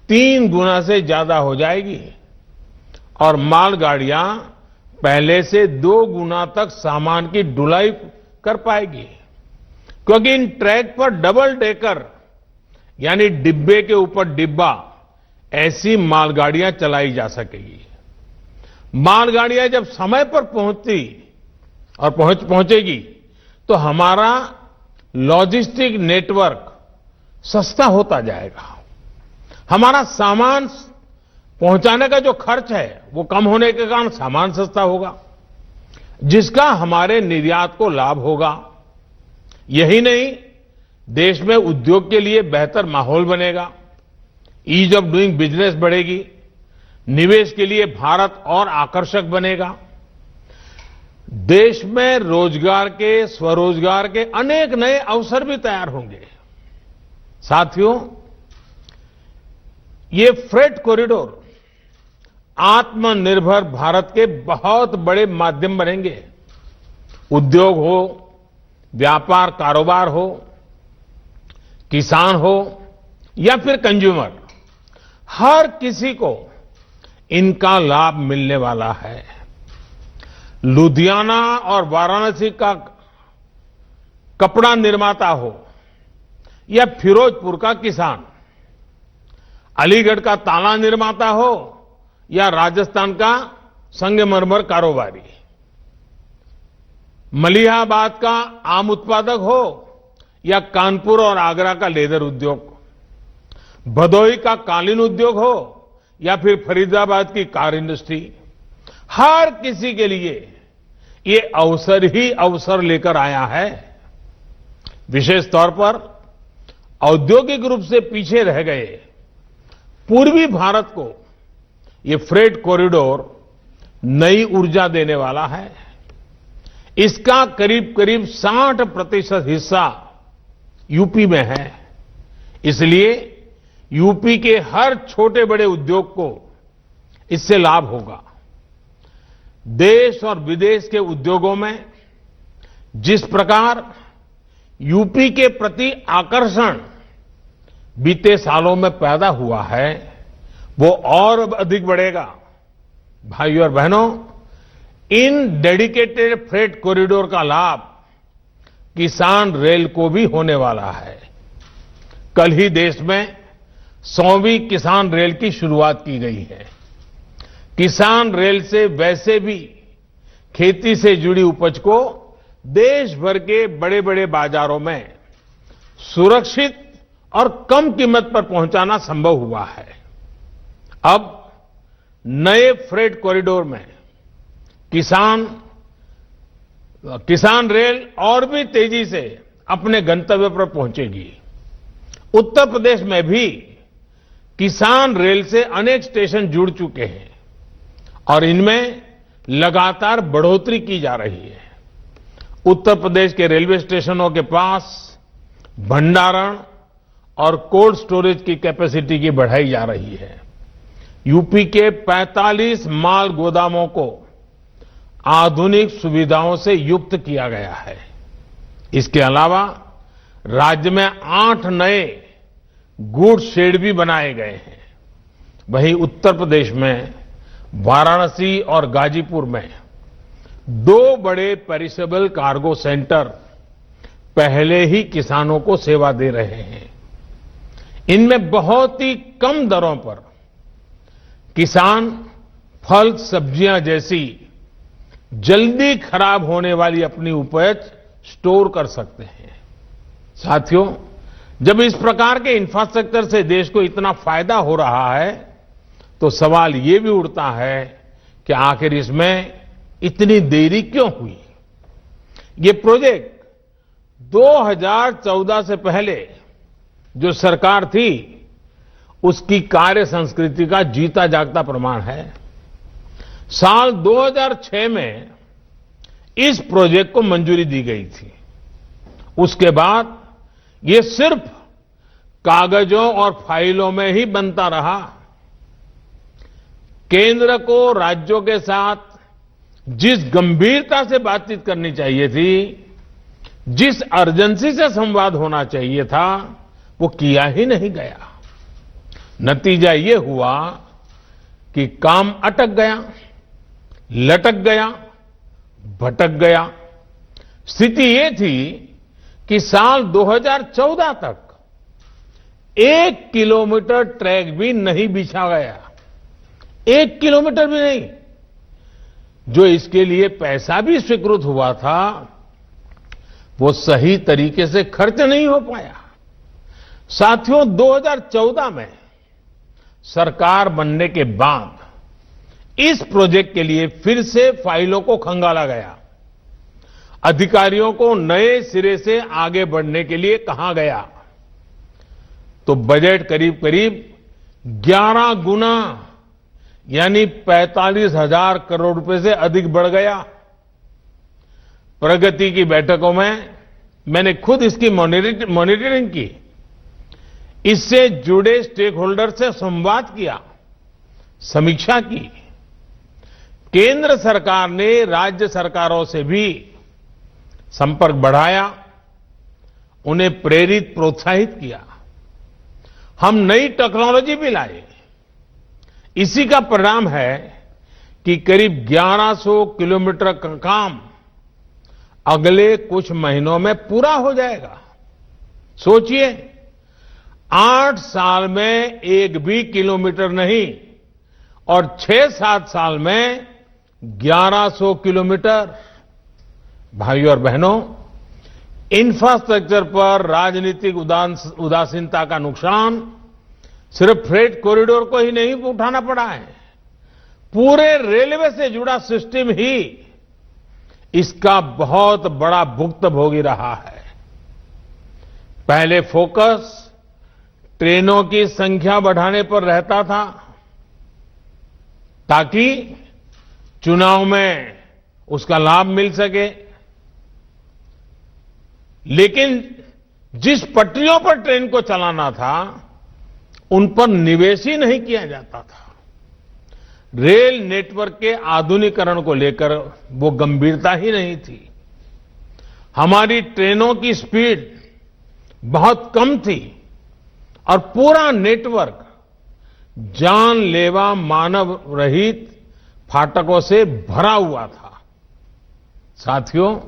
Speaker 6: 3 गुना से ज्यादा हो जाएगी और मालगाड़ियां पहले से 2 गुना तक सामान की ढुलाई कर पाएगी, क्योंकि इन ट्रैक पर डबल डेकर यानी डिब्बे के ऊपर डिब्बा ऐसी मालगाड़ियां चलाई जा सकेगी। मालगाड़ियां जब समय पर पहुंचती और पहुंचेगी तो हमारा लॉजिस्टिक नेटवर्क सस्ता होता जाएगा। हमारा सामान पहुंचाने का जो खर्च है वो कम होने के कारण सामान सस्ता होगा, जिसका हमारे निर्यात को लाभ होगा। यही नहीं, देश में उद्योग के लिए बेहतर माहौल बनेगा, ईज ऑफ डूइंग बिजनेस बढ़ेगी, निवेश के लिए भारत और आकर्षक बनेगा। देश में रोजगार के, स्वरोजगार के अनेक नए अवसर भी तैयार होंगे। साथियों, ये फ्रेट कॉरिडोर आत्मनिर्भर भारत के बहुत बड़े माध्यम बनेंगे। उद्योग हो, व्यापार कारोबार हो, किसान हो या फिर कंज्यूमर, हर किसी को इनका लाभ मिलने वाला है। लुधियाना और वाराणसी का कपड़ा निर्माता हो या फिरोजपुर का किसान, अलीगढ़ का ताला निर्माता हो या राजस्थान का संगमरमर कारोबारी, मलिहाबाद का आम उत्पादक हो या कानपुर और आगरा का लेदर उद्योग, भदोही का कालीन उद्योग हो या फिर फरीदाबाद की कार इंडस्ट्री, हर किसी के लिए ये अवसर ही अवसर लेकर आया है। विशेष तौर पर औद्योगिक रूप से पीछे रह गए पूर्वी भारत को ये फ्रेट कॉरिडोर नई ऊर्जा देने वाला है। इसका करीब करीब 60% हिस्सा यूपी में है। इसलिए यूपी के हर छोटे बड़े उद्योग को इससे लाभ होगा। देश और विदेश के उद्योगों में जिस प्रकार यूपी के प्रति आकर्षण बीते सालों में पैदा हुआ है, वो और अधिक बढ़ेगा। भाइयों और बहनों, इन डेडिकेटेड फ्रेट कॉरिडोर का लाभ किसान रेल को भी होने वाला है। कल ही देश में 100वीं किसान रेल की शुरुआत की गई है। किसान रेल से वैसे भी खेती से जुड़ी उपज को देश भर के बड़े बड़े बाजारों में सुरक्षित और कम कीमत पर पहुंचाना संभव हुआ है। अब नए फ्रेट कॉरिडोर में किसान रेल और भी तेजी से अपने गंतव्य पर पहुंचेगी। उत्तर प्रदेश में भी किसान रेल से अनेक स्टेशन जुड़ चुके हैं और इनमें लगातार बढ़ोतरी की जा रही है। उत्तर प्रदेश के रेलवे स्टेशनों के पास भंडारण और कोल्ड स्टोरेज की कैपेसिटी की बढ़ाई जा रही है। यूपी के 45 माल गोदामों को आधुनिक सुविधाओं से युक्त किया गया है। इसके अलावा राज्य में 8 नए गुड्स शेड भी बनाए गए हैं। वहीं उत्तर प्रदेश में वाराणसी और गाजीपुर में 2 बड़े पेरिशेबल कार्गो सेंटर पहले ही किसानों को सेवा दे रहे हैं। इनमें बहुत ही कम दरों पर किसान फल, सब्जियां जैसी जल्दी खराब होने वाली अपनी उपज स्टोर कर सकते हैं। साथियों, जब इस प्रकार के इंफ्रास्ट्रक्चर से देश को इतना फायदा हो रहा है तो सवाल ये भी उठता है कि आखिर इसमें इतनी देरी क्यों हुई। ये प्रोजेक्ट 2014 से पहले जो सरकार थी उसकी कार्य संस्कृति का जीता जागता प्रमाण है। साल 2006 में इस प्रोजेक्ट को मंजूरी दी गई थी। उसके बाद ये सिर्फ कागजों और फाइलों में ही बनता रहा। केंद्र को राज्यों के साथ जिस गंभीरता से बातचीत करनी चाहिए थी, जिस अर्जेंसी से संवाद होना चाहिए था, वो किया ही नहीं गया। नतीजा ये हुआ कि काम अटक गया, लटक गया, भटक गया। स्थिति ये थी कि साल 2014 तक 1 किलोमीटर ट्रैक भी नहीं बिछा गया। 1 किलोमीटर भी नहीं। जो इसके लिए पैसा भी स्वीकृत हुआ था वो सही तरीके से खर्च नहीं हो पाया। साथियों, 2014 में सरकार बनने के बाद इस प्रोजेक्ट के लिए फिर से फाइलों को खंगाला गया। अधिकारियों को नए सिरे से आगे बढ़ने के लिए कहा गया तो बजट करीब करीब 11 गुना यानी 45,000 करोड़ रुपए से अधिक बढ़ गया। प्रगति की बैठकों में मैंने खुद इसकी मॉनिटरिंग की, इससे जुड़े स्टेक होल्डर से संवाद किया, समीक्षा की। केंद्र सरकार ने राज्य सरकारों से भी संपर्क बढ़ाया, उन्हें प्रेरित, प्रोत्साहित किया। हम नई टेक्नोलॉजी भी लाए। इसी का परिणाम है कि करीब 1100 किलोमीटर का काम अगले कुछ महीनों में पूरा हो जाएगा। सोचिए, 8 साल में 1 भी किलोमीटर नहीं और 6-7 साल में 1100 किलोमीटर। भाइयों और बहनों, इंफ्रास्ट्रक्चर पर राजनीतिक उदासीनता का नुकसान सिर्फ फ्रेट कॉरिडोर को ही नहीं उठाना पड़ा है, पूरे रेलवे से जुड़ा सिस्टम ही इसका बहुत बड़ा भुक्तभोगी रहा है। पहले फोकस ट्रेनों की संख्या बढ़ाने पर रहता था ताकि चुनाव में उसका लाभ मिल सके, लेकिन जिस पटरियों पर ट्रेन को चलाना था उन पर निवेश ही नहीं किया जाता था। रेल नेटवर्क के आधुनिकीकरण को लेकर वो गंभीरता ही नहीं थी। हमारी ट्रेनों की स्पीड बहुत कम थी और पूरा नेटवर्क जानलेवा, मानव रहित फाटकों से भरा हुआ था। साथियों,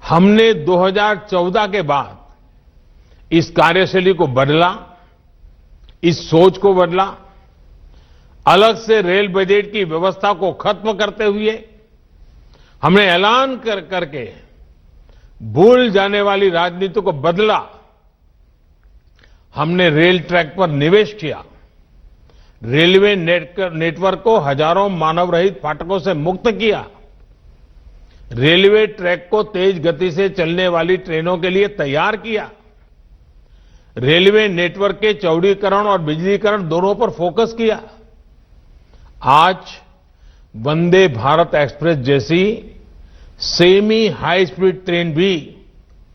Speaker 6: हमने 2014 के बाद इस कार्यशैली को बदला, इस सोच को बदला। अलग से रेल बजट की व्यवस्था को खत्म करते हुए हमने ऐलान करके भूल जाने वाली राजनीति को बदला। हमने रेल ट्रैक पर निवेश किया, रेलवे नेटवर्क को हजारों मानव रहित फाटकों से मुक्त किया, रेलवे ट्रैक को तेज गति से चलने वाली ट्रेनों के लिए तैयार किया, रेलवे नेटवर्क के चौड़ीकरण और बिजलीकरण दोनों पर फोकस किया। आज वंदे भारत एक्सप्रेस जैसी सेमी हाई स्पीड ट्रेन भी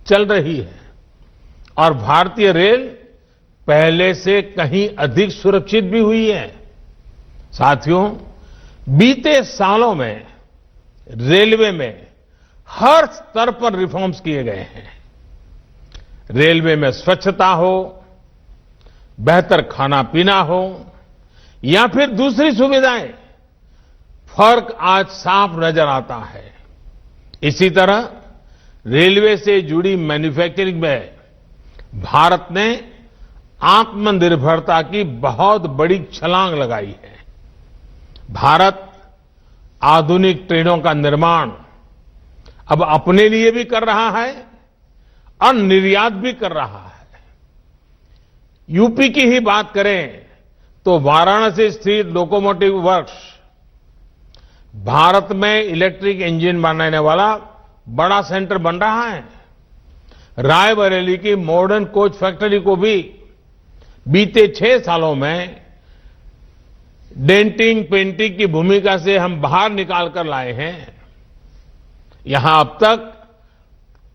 Speaker 6: चल रही है और भारतीय रेल पहले से कहीं अधिक सुरक्षित भी हुई है। साथियों, बीते सालों में रेलवे में हर स्तर पर रिफॉर्म्स किए गए हैं। रेलवे में स्वच्छता हो, बेहतर खाना पीना हो या फिर दूसरी सुविधाएं, फर्क आज साफ नजर आता है। इसी तरह रेलवे से जुड़ी मैन्युफैक्चरिंग में भारत ने आत्मनिर्भरता की बहुत बड़ी छलांग लगाई है। भारत आधुनिक ट्रेनों का निर्माण अब अपने लिए भी कर रहा है और निर्यात भी कर रहा है। यूपी की ही बात करें तो वाराणसी स्थित लोकोमोटिव वर्क्स भारत में इलेक्ट्रिक इंजन बनाने वाला बड़ा सेंटर बन रहा है। रायबरेली की मॉडर्न कोच फैक्ट्री को भी बीते 6 सालों में डेंटिंग पेंटिंग की भूमिका से हम बाहर निकाल कर लाए हैं। यहां अब तक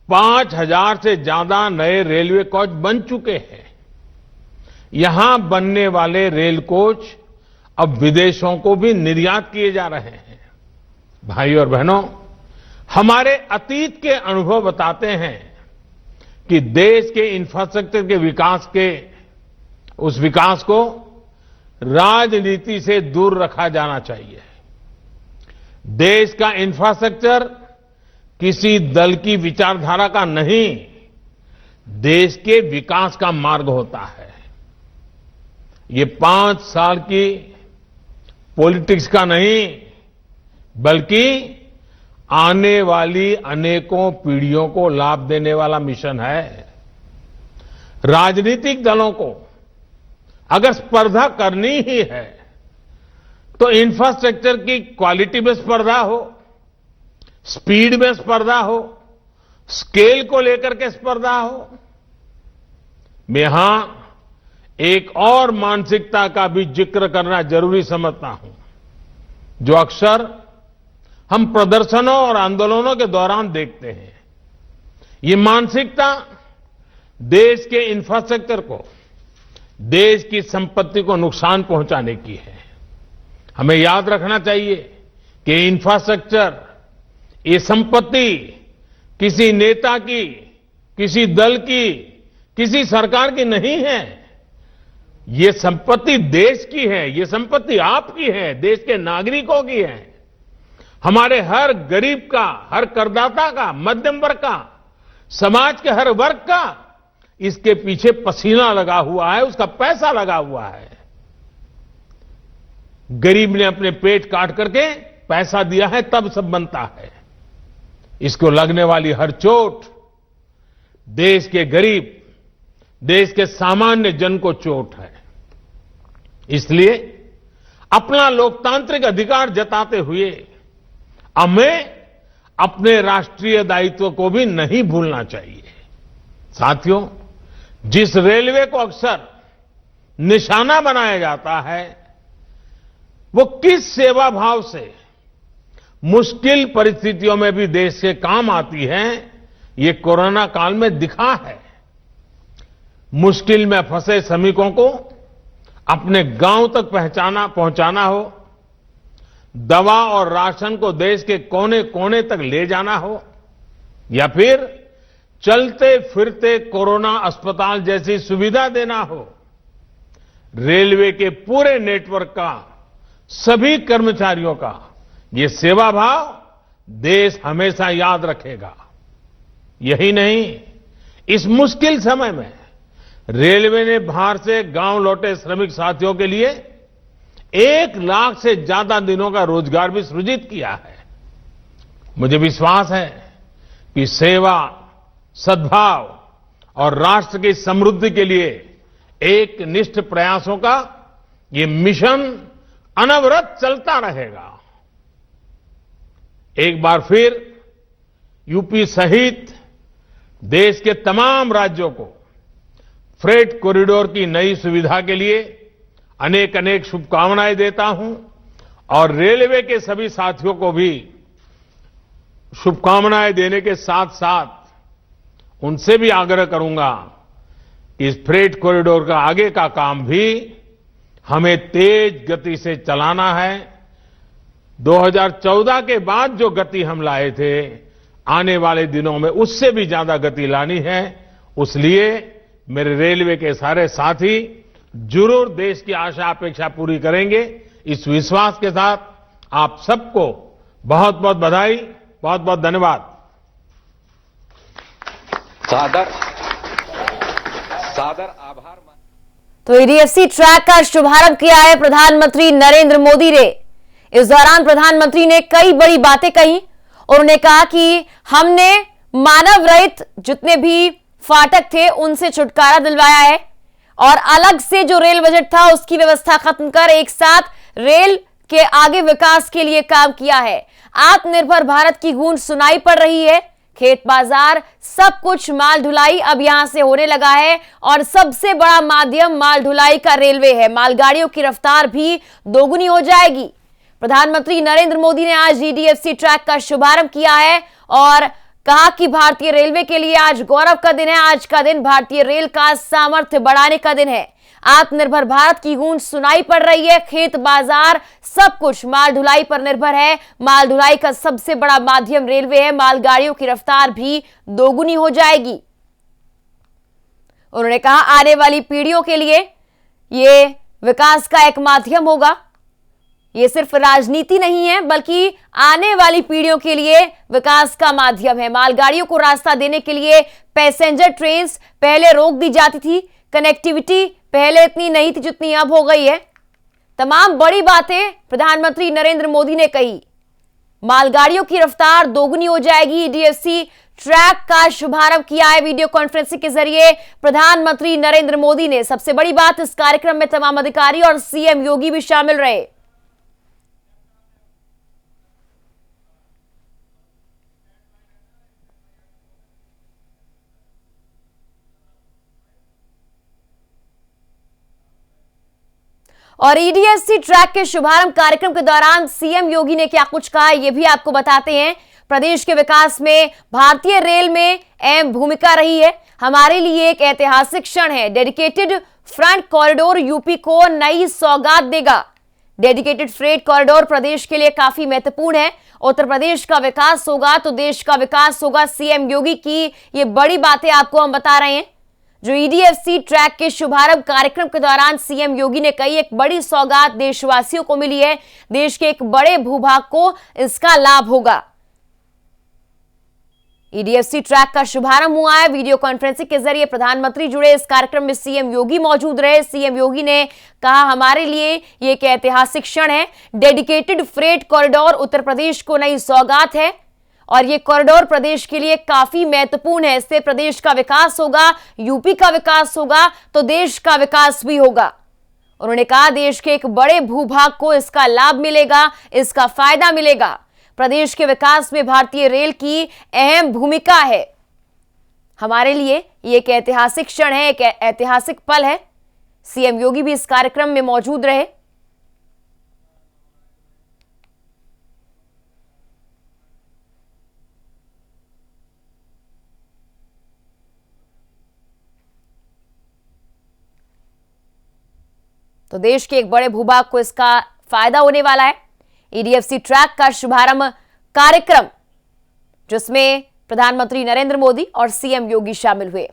Speaker 6: 5,000 से ज्यादा नए रेलवे कोच बन चुके हैं। यहां बनने वाले रेल कोच अब विदेशों को भी निर्यात किए जा रहे हैं। भाइयों और बहनों, हमारे अतीत के अनुभव बताते हैं कि देश के इंफ्रास्ट्रक्चर के विकास को राजनीति से दूर रखा जाना चाहिए। देश का इंफ्रास्ट्रक्चर किसी दल की विचारधारा का नहीं, देश के विकास का मार्ग होता है। ये 5 साल की पॉलिटिक्स का नहीं, बल्कि आने वाली अनेकों पीढ़ियों को लाभ देने वाला मिशन है। राजनीतिक दलों को अगर स्पर्धा करनी ही है तो इंफ्रास्ट्रक्चर की क्वालिटी में स्पर्धा हो, स्पीड में स्पर्धा हो, स्केल को लेकर के स्पर्धा हो। मैं यहां एक और मानसिकता का भी जिक्र करना जरूरी समझता हूं, जो अक्सर हम प्रदर्शनों और आंदोलनों के दौरान देखते हैं। ये मानसिकता देश के इंफ्रास्ट्रक्चर को, देश की संपत्ति को नुकसान पहुंचाने की है। हमें याद रखना चाहिए कि इंफ्रास्ट्रक्चर, ये संपत्ति किसी नेता की, किसी दल की, किसी सरकार की नहीं है। ये संपत्ति देश की है, ये संपत्ति आपकी है, देश के नागरिकों की है। हमारे हर गरीब का, हर करदाता का, मध्यम वर्ग का, समाज के हर वर्ग का इसके पीछे पसीना लगा हुआ है, उसका पैसा लगा हुआ है। गरीब ने अपने पेट काट करके पैसा दिया है, तब सब बनता है। इसको लगने वाली हर चोट देश के गरीब, देश के सामान्य जन को चोट है। इसलिए अपना लोकतांत्रिक अधिकार जताते हुए हमें अपने राष्ट्रीय दायित्व को भी नहीं भूलना चाहिए। साथियों, जिस रेलवे को अक्सर निशाना बनाया जाता है, वो किस सेवा भाव से मुश्किल परिस्थितियों में भी देश के काम आती है, ये कोरोना काल में दिखा है। मुश्किल में फंसे श्रमिकों को अपने गांव तक पहुंचाना हो, दवा और राशन को देश के कोने कोने तक ले जाना हो, या फिर चलते फिरते कोरोना अस्पताल जैसी सुविधा देना हो, रेलवे के पूरे नेटवर्क का, सभी कर्मचारियों का ये सेवा भाव देश हमेशा याद रखेगा। यही नहीं, इस मुश्किल समय में रेलवे ने बाहर से गांव लौटे श्रमिक साथियों के लिए 1 लाख से ज्यादा दिनों का रोजगार भी सृजित किया है। मुझे विश्वास है कि सेवा, सद्भाव और राष्ट्र की समृद्धि के लिए एक निष्ठ प्रयासों का ये मिशन अनवरत चलता रहेगा। एक बार फिर यूपी सहित देश के तमाम राज्यों को फ्रेट कॉरिडोर की नई सुविधा के लिए अनेक अनेक शुभकामनाएं देता हूं और रेलवे के सभी साथियों को भी शुभकामनाएं देने के साथ साथ उनसे भी आग्रह करूंगा इस फ्रेट कॉरिडोर का आगे का काम भी हमें तेज गति से चलाना है। 2014 के बाद जो गति हम लाए थे, आने वाले दिनों में उससे भी ज्यादा गति लानी है। उसलिए मेरे रेलवे के सारे साथी जरूर देश की आशा अपेक्षा पूरी करेंगे। इस विश्वास के साथ आप सबको बहुत बहुत बधाई, बहुत बहुत धन्यवाद।
Speaker 3: सादर आभार।
Speaker 7: तो ईडीएफसी ट्रैक का शुभारंभ किया है प्रधानमंत्री नरेंद्र मोदी ने। इस दौरान प्रधानमंत्री ने कई बड़ी बातें कही। उन्होंने कहा कि हमने मानव रहित जितने भी फाटक थे उनसे छुटकारा दिलवाया है और अलग से जो रेल बजट था उसकी व्यवस्था खत्म कर एक साथ रेल के आगे विकास के लिए काम किया है। आत्मनिर्भर भारत की गूंज सुनाई पड़ रही है। खेत बाजार सब कुछ माल ढुलाई अब यहां से होने लगा है और सबसे बड़ा माध्यम माल ढुलाई का रेलवे है। मालगाड़ियों की रफ्तार भी दोगुनी हो जाएगी। प्रधानमंत्री नरेंद्र मोदी ने आज ईडीएफसी ट्रैक का शुभारंभ किया है और कहा कि भारतीय रेलवे के लिए आज गौरव का दिन है। आज का दिन भारतीय रेल का सामर्थ्य बढ़ाने का दिन है। आत्मनिर्भर भारत की गूंज सुनाई पड़ रही है। खेत बाजार सब कुछ माल ढुलाई पर निर्भर है। माल ढुलाई का सबसे बड़ा माध्यम रेलवे है। मालगाड़ियों की रफ्तार भी दोगुनी हो जाएगी। उन्होंने कहा आने वाली पीढ़ियों के लिए ये विकास का एक माध्यम होगा। ये सिर्फ राजनीति नहीं है बल्कि आने वाली पीढ़ियों के लिए विकास का माध्यम है। मालगाड़ियों को रास्ता देने के लिए पैसेंजर ट्रेन पहले रोक दी जाती थी। कनेक्टिविटी पहले इतनी नहीं थी जितनी अब हो गई है। तमाम बड़ी बातें प्रधानमंत्री नरेंद्र मोदी ने कही। मालगाड़ियों की रफ्तार दोगुनी हो जाएगी। ईडीएफसी ट्रैक का शुभारंभ किया है वीडियो कॉन्फ्रेंसिंग के जरिए प्रधानमंत्री नरेंद्र मोदी ने। सबसे बड़ी बात, इस कार्यक्रम में तमाम अधिकारी और सीएम योगी भी शामिल रहे। और ईडीएफसी ट्रैक के शुभारंभ कार्यक्रम के दौरान सीएम योगी ने क्या कुछ कहा, यह भी आपको बताते हैं। प्रदेश के विकास में भारतीय रेल में अहम भूमिका रही है। हमारे लिए एक ऐतिहासिक क्षण है। डेडिकेटेड फ्रंट कॉरिडोर यूपी को नई सौगात देगा। डेडिकेटेड फ्रेट कॉरिडोर प्रदेश के लिए काफी महत्वपूर्ण है। उत्तर प्रदेश का विकास होगा तो देश का विकास होगा। सीएम योगी की ये बड़ी बातें आपको हम बता रहे हैं जो ईडीएफसी ट्रैक के शुभारंभ कार्यक्रम के दौरान सीएम योगी ने कही। एक बड़ी सौगात देशवासियों को मिली है। देश के एक बड़े भूभाग को इसका लाभ होगा। ईडीएफसी ट्रैक का शुभारंभ हुआ है। वीडियो कॉन्फ्रेंसिंग के जरिए प्रधानमंत्री जुड़े। इस कार्यक्रम में सीएम योगी मौजूद रहे। सीएम योगी ने कहा हमारे लिए ये एक ऐतिहासिक क्षण है। Dedicated freight corridor Uttar Pradesh को नई सौगात है और ये कॉरिडोर प्रदेश के लिए काफी महत्वपूर्ण है। इससे प्रदेश का विकास होगा, यूपी का विकास होगा तो देश का विकास भी होगा। उन्होंने कहा देश के एक बड़े भूभाग को इसका लाभ मिलेगा, इसका फायदा मिलेगा। प्रदेश के विकास में भारतीय रेल की अहम भूमिका है। हमारे लिए ये एक ऐतिहासिक क्षण है, एक ऐतिहासिक पल है। सीएम योगी भी इस कार्यक्रम में मौजूद रहे। तो देश के एक बड़े भूभाग को इसका फायदा होने वाला है। ईडीएफसी ट्रैक का शुभारंभ कार्यक्रम जिसमें प्रधानमंत्री नरेंद्र मोदी और सीएम योगी शामिल हुए।